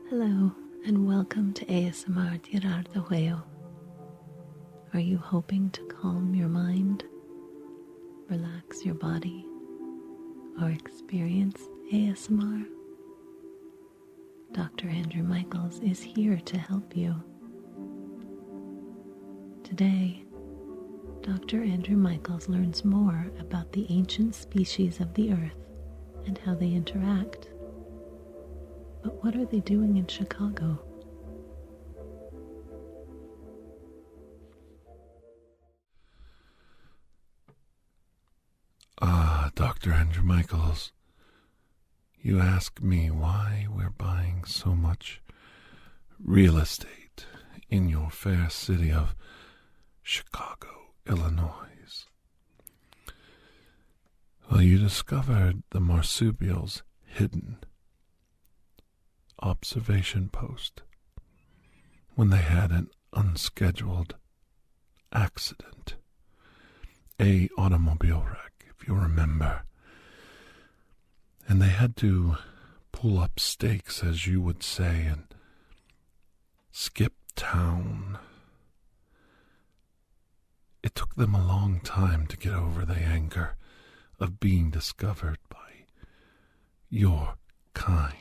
Hello, and welcome to ASMR TirarADeguello. Are you hoping to calm your mind, relax your body, or experience ASMR? Dr. Andrew Michaels is here to help you. Today, Dr. Andrew Michaels learns more about the ancient species of the earth and how they interact. But what are they doing in Chicago? Dr. Andrew Michaels, you ask me why we're buying so much real estate in your fair city of Chicago, Illinois. Well, you discovered the marsupials hidden observation post when they had an unscheduled accident, a automobile wreck, if you remember, and they had to pull up stakes, as you would say, and skip town. It took them a long time to get over the anger of being discovered by your kind.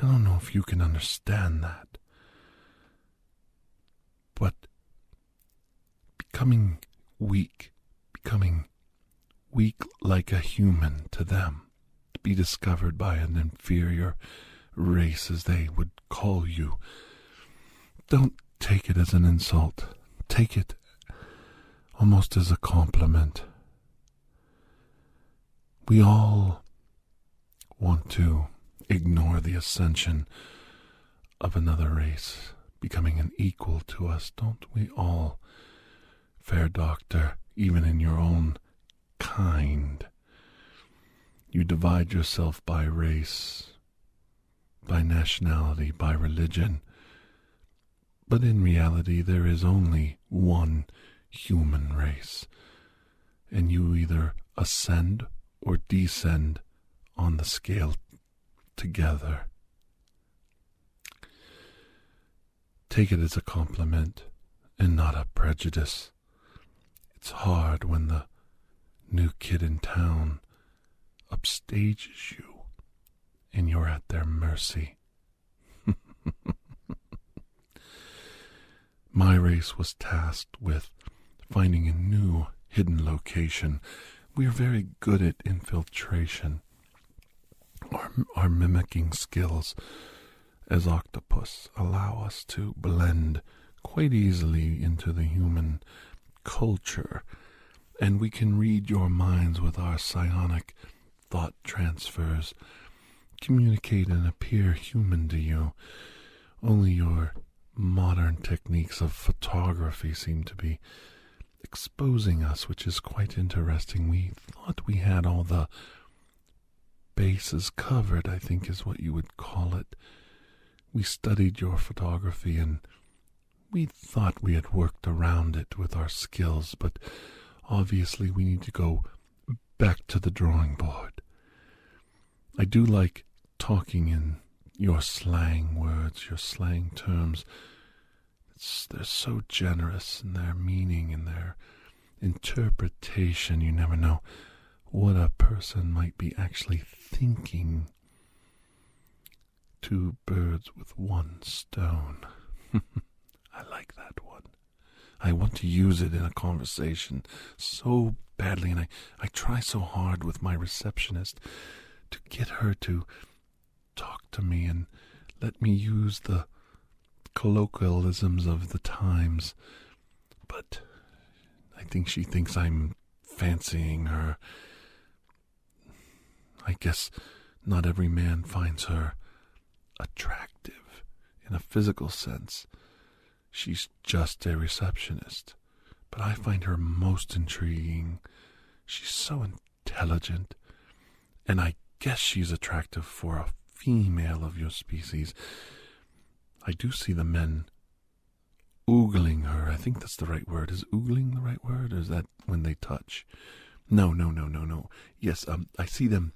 I don't know if you can understand that, but becoming weak like a human to them, to be discovered by an inferior race, as they would call you, don't take it as an insult. Take it almost as a compliment. We all want to ignore the ascension of another race becoming an equal to us, don't we all, fair doctor, even in your own kind? You divide yourself by race, by nationality, by religion, but in reality there is only one human race, and you either ascend or descend on the scale together. Take it as a compliment and not a prejudice. It's hard when the new kid in town upstages you and you're at their mercy. My race was tasked with finding a new hidden location. We are very good at infiltration. Our mimicking skills as octopus allow us to blend quite easily into the human culture, and we can read your minds with our psionic thought transfers, communicate and appear human to you. Only your modern techniques of photography seem to be exposing us, which is quite interesting. We thought we had all the bases covered, I think is what you would call it. We studied your photography and we thought we had worked around it with our skills, but obviously we need to go back to the drawing board. I do like talking in your slang words, your slang terms. They're so generous in their meaning and their interpretation. You never know what a person might be actually thinking. Two birds with one stone. I like that one. I want to use it in a conversation so badly, and I try so hard with my receptionist to get her to talk to me and let me use the colloquialisms of the times, but I think she thinks I'm fancying her. I guess not every man finds her attractive in a physical sense. She's just a receptionist, but I find her most intriguing. She's so intelligent, and I guess she's attractive for a female of your species. I do see the men oogling her. I think that's the right word. Is oogling the right word, or is that when they touch? No. Yes, I see them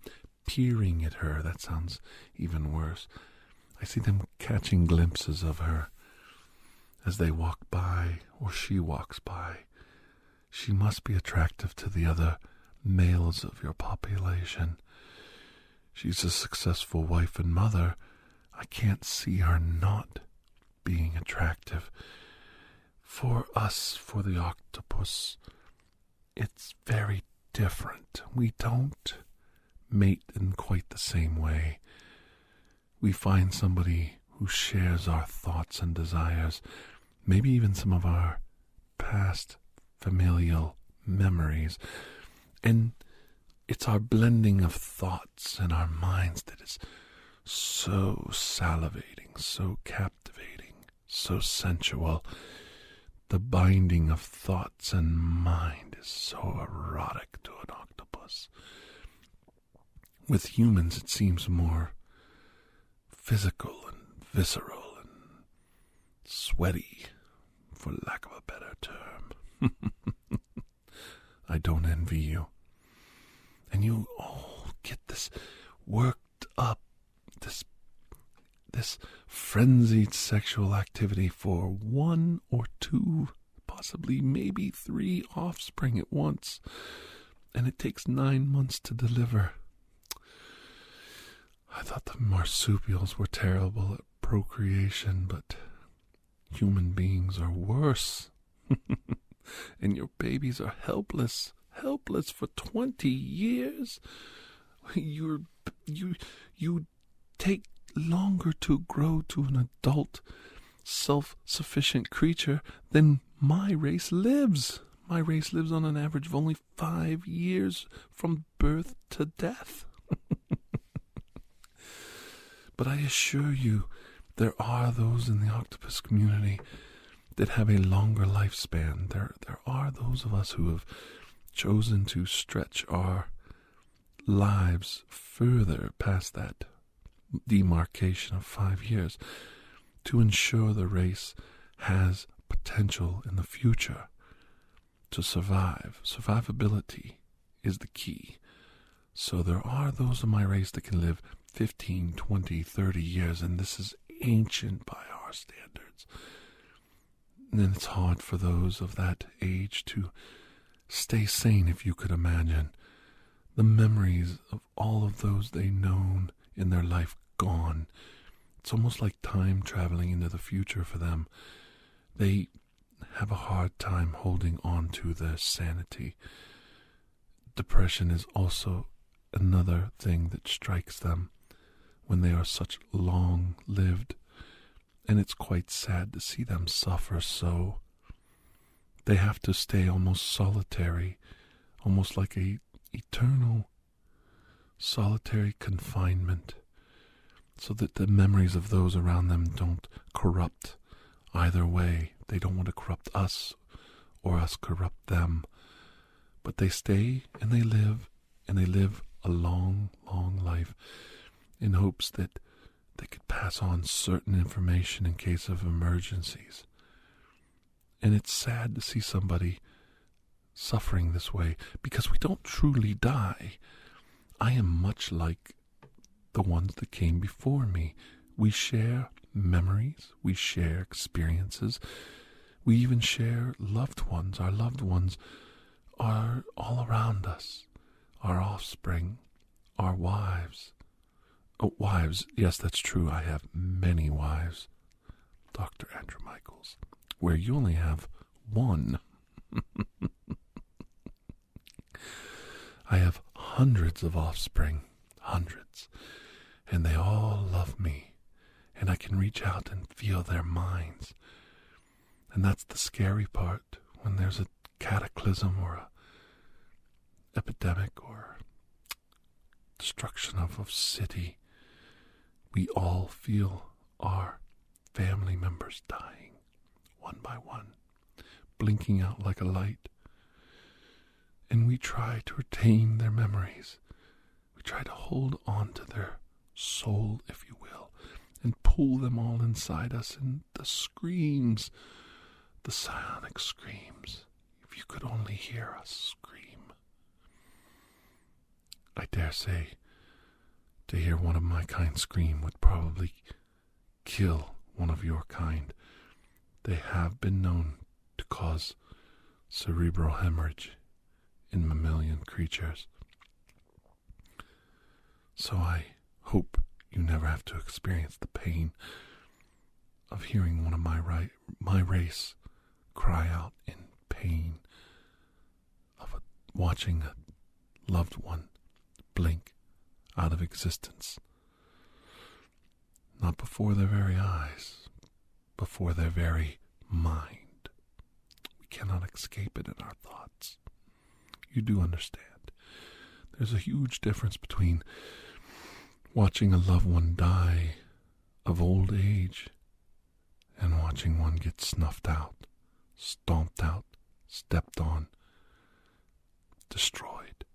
peering at her. That sounds even worse. I see them catching glimpses of her as they walk by or she walks by. She must be attractive to the other males of your population. She's a successful wife and mother. I can't see her not being attractive. For us, for the octopus, it's very different. We don't mate in quite the same way. We find somebody who shares our thoughts and desires, maybe even some of our past familial memories. And it's our blending of thoughts and our minds that is so salivating, so captivating, so sensual. The binding of thoughts and mind is so erotic to an octopus. With humans, it seems more physical and visceral and sweaty, for lack of a better term. I don't envy you. And you all get this worked up, this frenzied sexual activity for 1 or 2, possibly maybe 3 offspring at once. And it takes 9 months to deliver. I thought the marsupials were terrible at procreation, but human beings are worse. And your babies are helpless for 20 years. You take longer to grow to an adult, self-sufficient creature than my race lives. My race lives on an average of only 5 years from birth to death. But I assure you, there are those in the octopus community that have a longer lifespan. There are those of us who have chosen to stretch our lives further past that demarcation of 5 years to ensure the race has potential in the future to survive. Survivability is the key. So there are those of my race that can live 15, 20, 30 years, and this is ancient by our standards. And then it's hard for those of that age to stay sane, if you could imagine. The memories of all of those they known in their life gone. It's almost like time traveling into the future for them. They have a hard time holding on to their sanity. Depression is also another thing that strikes them when they are such long-lived, and it's quite sad to see them suffer so. They have to stay almost solitary, almost like a eternal solitary confinement, so that the memories of those around them don't corrupt either way. They don't want to corrupt us or us corrupt them, but they stay and they live a long, long life in hopes that they could pass on certain information in case of emergencies. And it's sad to see somebody suffering this way, because we don't truly die. I am much like the ones that came before me. We share memories, we share experiences, we even share loved ones. Our loved ones are all around us. Our offspring, our wives. Oh, wives, yes, that's true. I have many wives, Dr. Andrew Michaels, where you only have one. I have hundreds of offspring, hundreds, and they all love me, and I can reach out and feel their minds. And that's the scary part, when there's a cataclysm or a epidemic or destruction of a city. We all feel our family members dying, one by one, blinking out like a light. And we try to retain their memories. We try to hold on to their soul, if you will, and pull them all inside us. And the screams, the psionic screams, if you could only hear us scream. I dare say to hear one of my kind scream would probably kill one of your kind. They have been known to cause cerebral hemorrhage in mammalian creatures. So I hope you never have to experience the pain of hearing one of my race cry out in pain, of watching a loved one blink out of existence. Not before their very eyes, before their very mind. We cannot escape it in our thoughts. You do understand. There's a huge difference between watching a loved one die of old age and watching one get snuffed out, stomped out, stepped on, destroyed.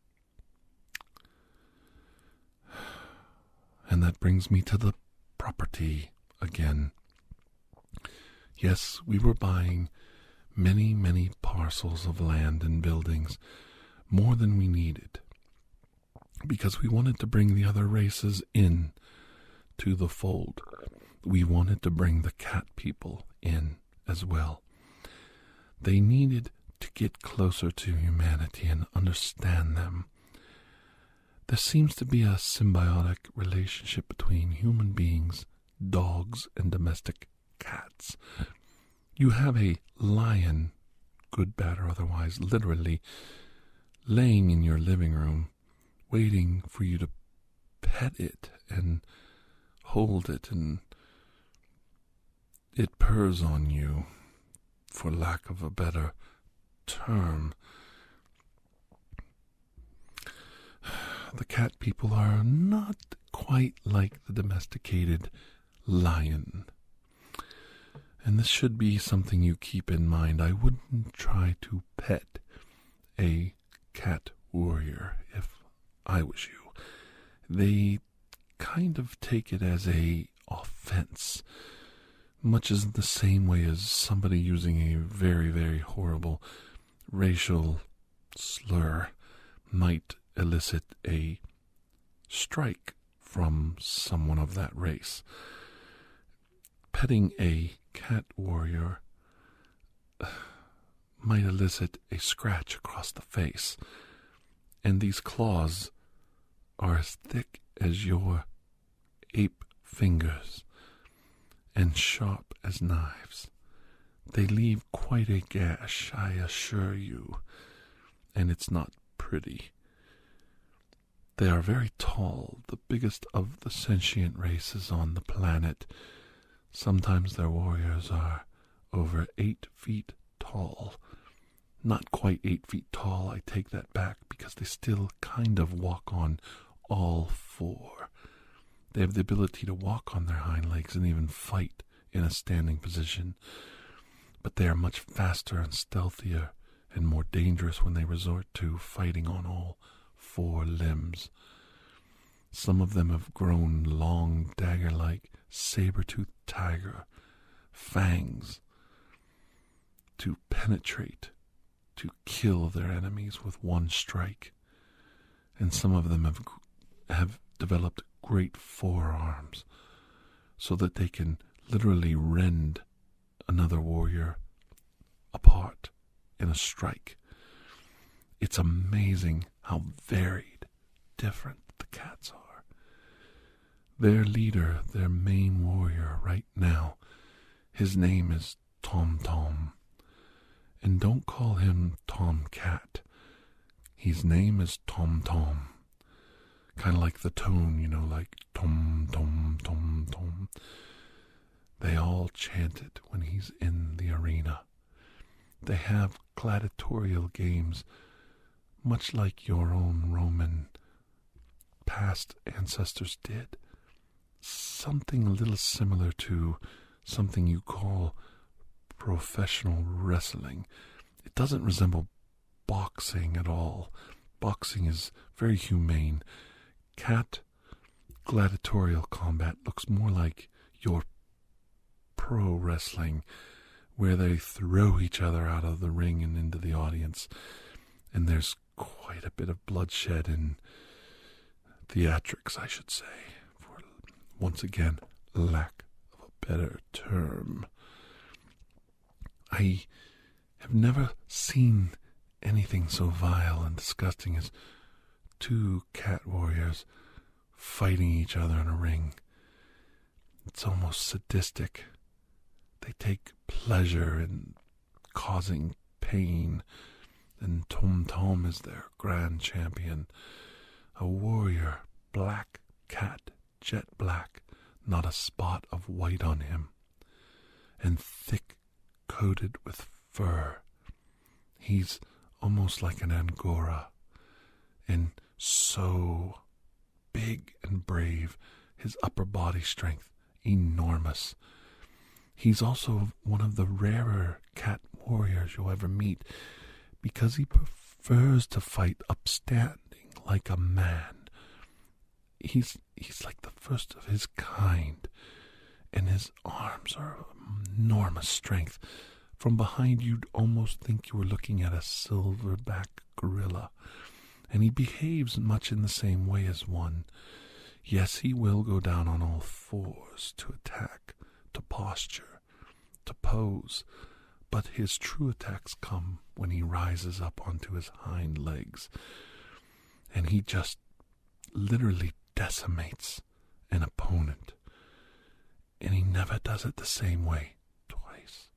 And that brings me to the property again. Yes, we were buying many, many parcels of land and buildings, more than we needed, because we wanted to bring the other races in to the fold. We wanted to bring the cat people in as well. They needed to get closer to humanity and understand them. There seems to be a symbiotic relationship between human beings, dogs, and domestic cats. You have a lion, good, bad, or otherwise, literally laying in your living room, waiting for you to pet it and hold it, and it purrs on you, for lack of a better term. The cat people are not quite like the domesticated lion. And this should be something you keep in mind. I wouldn't try to pet a cat warrior if I was you. They kind of take it as a offense, much as the same way as somebody using a very, very horrible racial slur might elicit a strike from someone of that race. Petting a cat warrior might elicit a scratch across the face, and these claws are as thick as your ape fingers and sharp as knives. They leave quite a gash, I assure you, and it's not pretty. They are very tall, the biggest of the sentient races on the planet. Sometimes their warriors are over 8 feet tall. Not quite 8 feet tall, I take that back, because they still kind of walk on all four. They have the ability to walk on their hind legs and even fight in a standing position. But they are much faster and stealthier and more dangerous when they resort to fighting on all 4 limbs. Some of them have grown long, dagger-like, saber-toothed tiger fangs to penetrate, to kill their enemies with one strike. And some of them have developed great forearms so that they can literally rend another warrior apart in a strike. It's amazing how varied, different the cats are. Their leader, their main warrior right now, his name is TomTom. And don't call him Tomcat. His name is TomTom. Kind of like the tone, like tom, tom, tom, tom. They all chant it when he's in the arena. They have gladiatorial games, much like your own Roman past ancestors did. Something a little similar to something you call professional wrestling. It doesn't resemble boxing at all. Boxing is very humane. Cat gladiatorial combat looks more like your pro wrestling, where they throw each other out of the ring and into the audience, and there's quite a bit of bloodshed and theatrics, I should say, for, once again, lack of a better term. I have never seen anything so vile and disgusting as two cat warriors fighting each other in a ring. It's almost sadistic. They take pleasure in causing pain, and TomTom is their grand champion, a warrior, black cat, jet black, not a spot of white on him, and thick coated with fur. He's almost like an Angora, and so big and brave, his upper body strength enormous. He's also one of the rarer cat warriors you'll ever meet, because he prefers to fight upstanding like a man. He's like the first of his kind, and his arms are of enormous strength. From behind you'd almost think you were looking at a silverback gorilla, and he behaves much in the same way as one. Yes, he will go down on all fours to attack, to posture, to pose, but his true attacks come when he rises up onto his hind legs, and he just literally decimates an opponent. And he never does it the same way twice.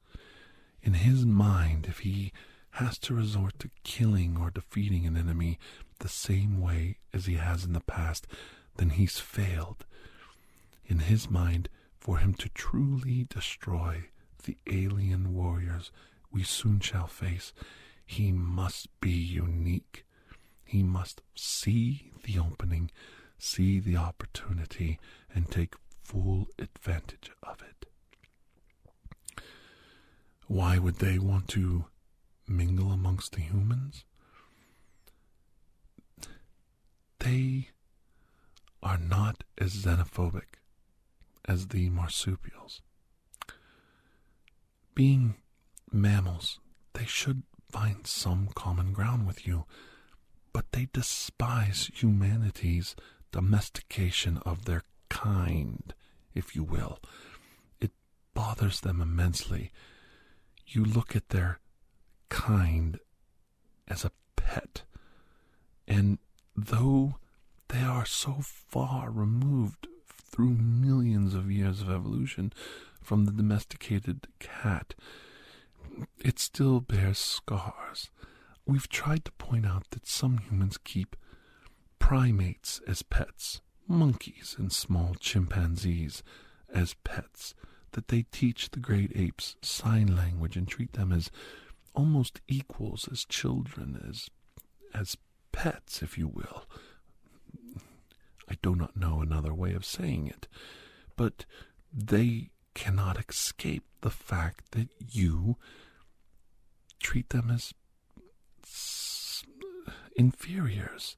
In his mind, if he has to resort to killing or defeating an enemy the same way as he has in the past, then he's failed. In his mind, for him to truly destroy the alien warriors we soon shall face, he must be unique. He must see the opening, see the opportunity, and take full advantage of it. Why would they want to mingle amongst the humans? They are not as xenophobic as the marsupials. Being mammals, they should find some common ground with you, but they despise humanity's domestication of their kind, if you will. It bothers them immensely. You look at their kind as a pet, and though they are so far removed through millions of years of evolution from the domesticated cat, it still bears scars. We've tried to point out that some humans keep primates as pets, monkeys and small chimpanzees as pets, that they teach the great apes sign language and treat them as almost equals, as children, as pets, if you will. I do not know another way of saying it, but they cannot escape the fact that you treat them as inferiors.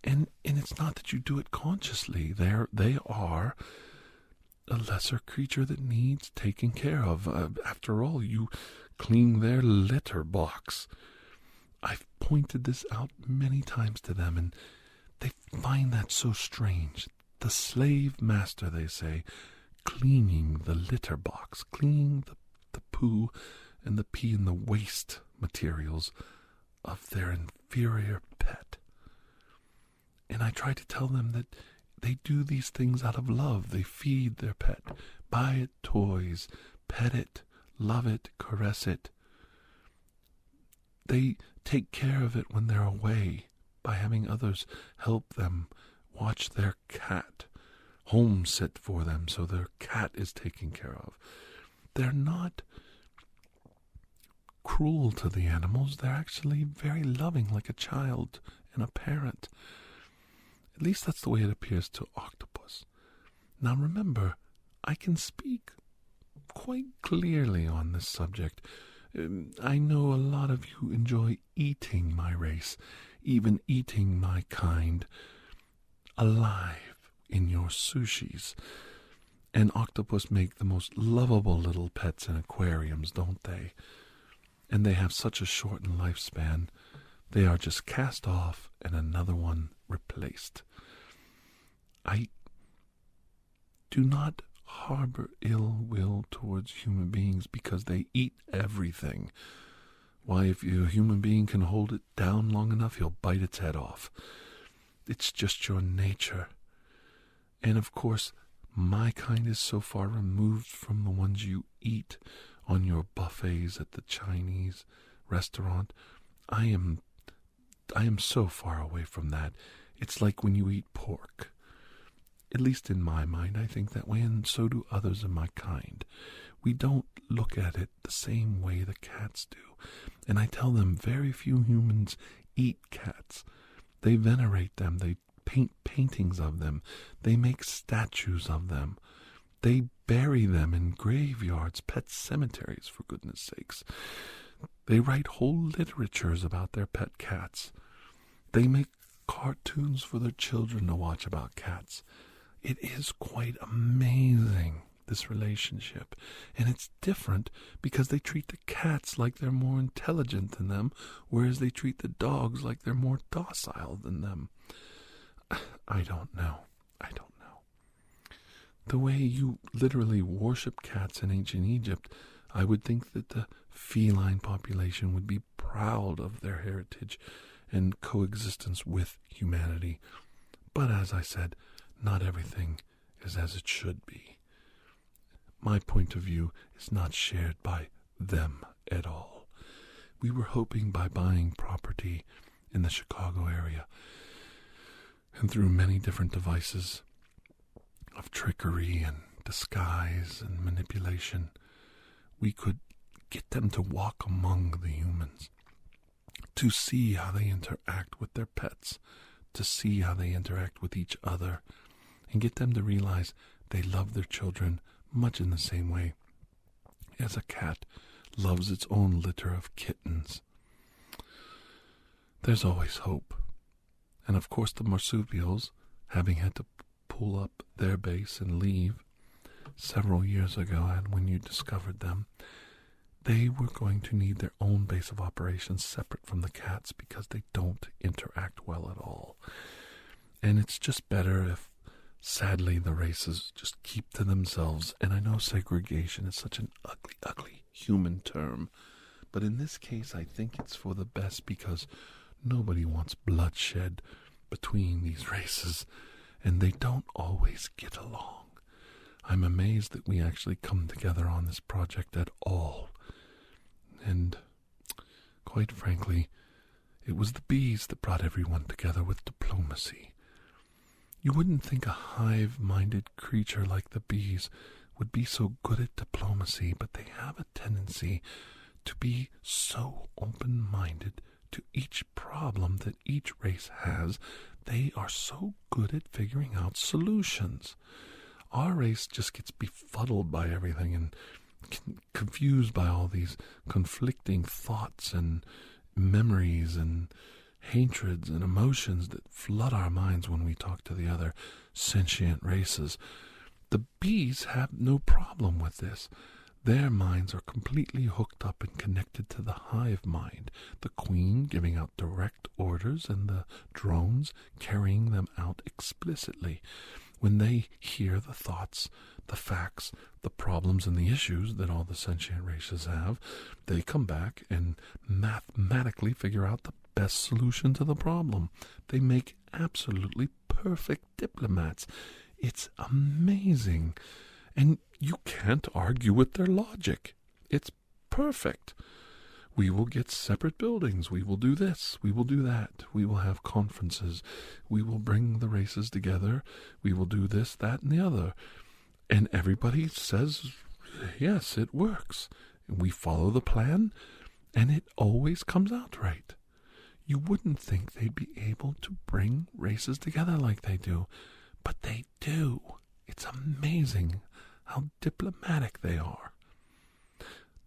And it's not that you do it consciously. They are a lesser creature that needs taken care of. After all, you clean their litter box. I've pointed this out many times to them, and they find that so strange. The slave master, they say, cleaning the litter box, cleaning the poo and the pee and the waste materials of their inferior pet. And I try to tell them that they do these things out of love. They feed their pet, buy it toys, pet it, love it, caress it. They take care of it when they're away by having others help them watch their cat, home sit for them so their cat is taken care of. They're not cruel to the animals. They're actually very loving, like a child and a parent. At least that's the way it appears to octopus. Now remember, I can speak quite clearly on this subject. I know a lot of you enjoy eating my race, even eating my kind alive in your sushis. And octopus make the most lovable little pets in aquariums, don't they? And they have such a shortened lifespan. They are just cast off and another one replaced. I do not harbor ill will towards human beings because they eat everything. Why, if a human being can hold it down long enough, he'll bite its head off. It's just your nature. And of course, my kind is so far removed from the ones you eat on your buffets at the Chinese restaurant. I am so far away from that. It's like when you eat pork. At least in my mind, I think that way, and so do others of my kind. We don't look at it the same way the cats do. And I tell them very few humans eat cats. They venerate them. They paint paintings of them. They make statues of them. They bury them in graveyards, pet cemeteries, for goodness sakes. They write whole literatures about their pet cats. They make cartoons for their children to watch about cats. It is quite amazing, this relationship. And it's different because they treat the cats like they're more intelligent than them, whereas they treat the dogs like they're more docile than them. I don't know. The way you literally worship cats in ancient Egypt, I would think that the feline population would be proud of their heritage and coexistence with humanity. But as I said, not everything is as it should be. My point of view is not shared by them at all. We were hoping by buying property in the Chicago area, and through many different devices of trickery and disguise and manipulation, we could get them to walk among the humans, to see how they interact with their pets, to see how they interact with each other, and get them to realize they love their children much in the same way as a cat loves its own litter of kittens. There's always hope. And of course the marsupials, having had to pull up their base and leave several years ago, and when you discovered them, they were going to need their own base of operations separate from the cats because they don't interact well at all. And it's just better if, sadly, the races just keep to themselves. And I know segregation is such an ugly, ugly human term, but in this case I think it's for the best because nobody wants bloodshed between these races, and they don't always get along. I'm amazed that we actually come together on this project at all. And quite frankly, it was the bees that brought everyone together with diplomacy. You wouldn't think a hive-minded creature like the bees would be so good at diplomacy, but they have a tendency to be so open-minded to each problem that each race has. They are so good at figuring out solutions. Our race just gets befuddled by everything and confused by all these conflicting thoughts and memories and hatreds and emotions that flood our minds when we talk to the other sentient races. The bees have no problem with this. Their minds are completely hooked up and connected to the hive mind, the queen giving out direct orders and the drones carrying them out explicitly. When they hear the thoughts, the facts, the problems, and the issues that all the sentient races have, they come back and mathematically figure out the best solution to the problem. They make absolutely perfect diplomats. It's amazing. And you can't argue with their logic. It's perfect. We will get separate buildings. We will do this. We will do that. We will have conferences. We will bring the races together. We will do this, that, and the other. And everybody says, yes, it works. And we follow the plan, and it always comes out right. You wouldn't think they'd be able to bring races together like they do, but they do. It's amazing how diplomatic they are.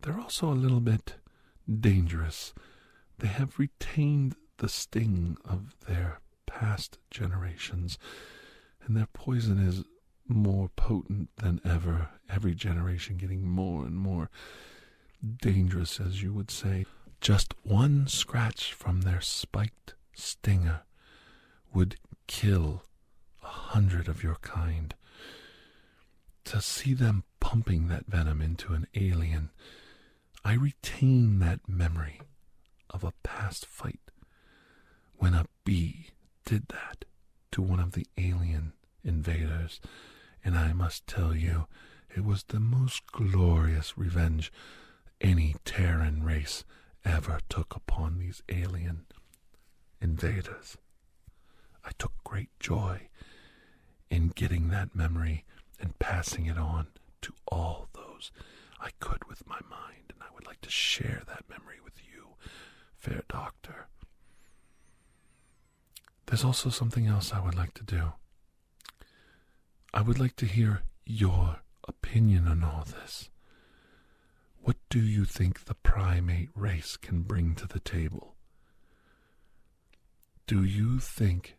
They're also a little bit dangerous. They have retained the sting of their past generations, and their poison is more potent than ever, every generation getting more and more dangerous, as you would say. Just one scratch from their spiked stinger would kill 100 of your kind. to see them pumping that venom into an alien, I retain that memory of a past fight when a bee did that to one of the alien invaders, and I must tell you, it was the most glorious revenge any Terran race ever took upon these alien invaders. I took great joy in getting that memory and passing it on to all those I could with my mind, and I would like to share that memory with you, fair doctor. There's also something else I would like to do. I would like to hear your opinion on all this. What do you think the primate race can bring to the table? Do you think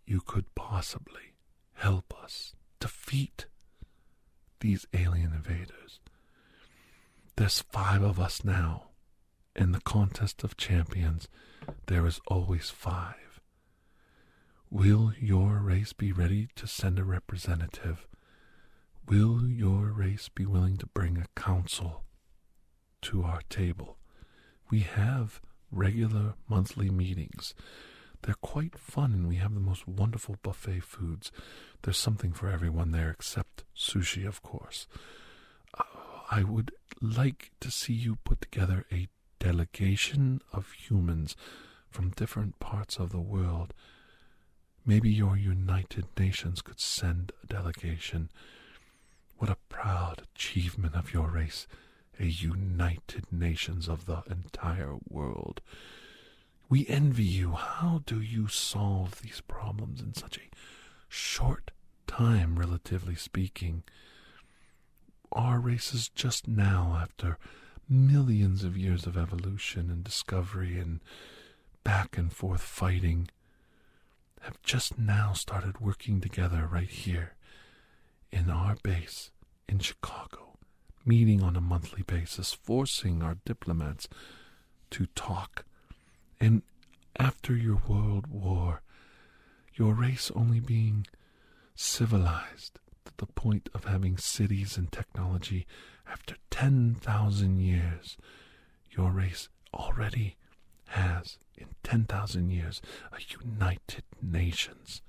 you could possibly help us defeat these alien invaders? There's 5 of us now. In the contest of champions, there is always 5. Will your race be ready to send a representative? Will your race be willing to bring a council to our table? We have regular monthly meetings. They're quite fun, and we have the most wonderful buffet foods. There's something for everyone there except sushi, of course. I would like to see you put together a delegation of humans from different parts of the world. Maybe your United Nations could send a delegation. What a proud achievement of your race, a United Nations of the entire world. We envy you. How do you solve these problems in such a short time, relatively speaking? Our races just now, after millions of years of evolution and discovery and back and forth fighting, have just now started working together right here in our base in Chicago, meeting on a monthly basis, forcing our diplomats to talk. And after your world war, your race only being civilized to the point of having cities and technology, after 10,000 years, your race already has, in 10,000 years, a United Nations.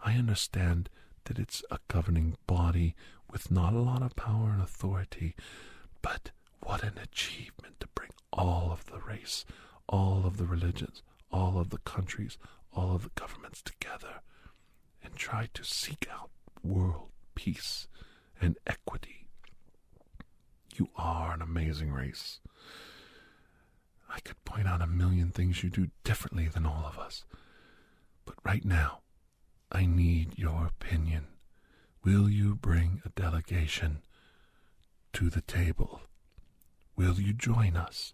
I understand that it's a governing body with not a lot of power and authority, but what an achievement to bring all of the race, all of the religions, all of the countries, all of the governments together and try to seek out world peace and equity. You are an amazing race. I could point out a million things you do differently than all of us. But right now, I need your opinion. Will you bring a delegation to the table? Will you join us,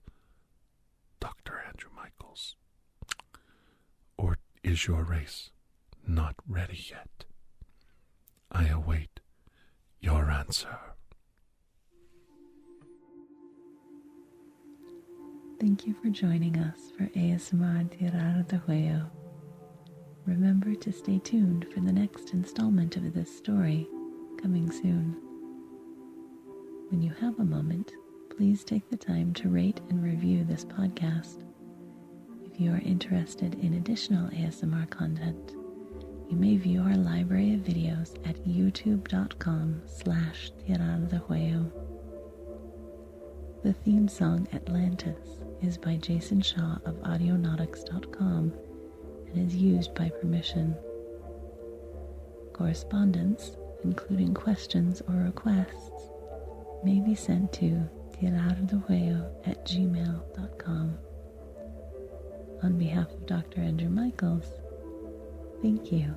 Dr. Andrew Michaels? Or is your race not ready yet? I await your answer. Thank you for joining us for ASMR TirarADeguello. Remember to stay tuned for the next installment of this story, coming soon. When you have a moment, please take the time to rate and review this podcast. If you are interested in additional ASMR content, you may view our library of videos at youtube.com/TirarADeguello. The theme song Atlantis is by Jason Shaw of audionautics.com and is used by permission. Correspondence, including questions or requests, may be sent to TirarADeguello@gmail.com. On behalf of Dr. Andrew Michaels, thank you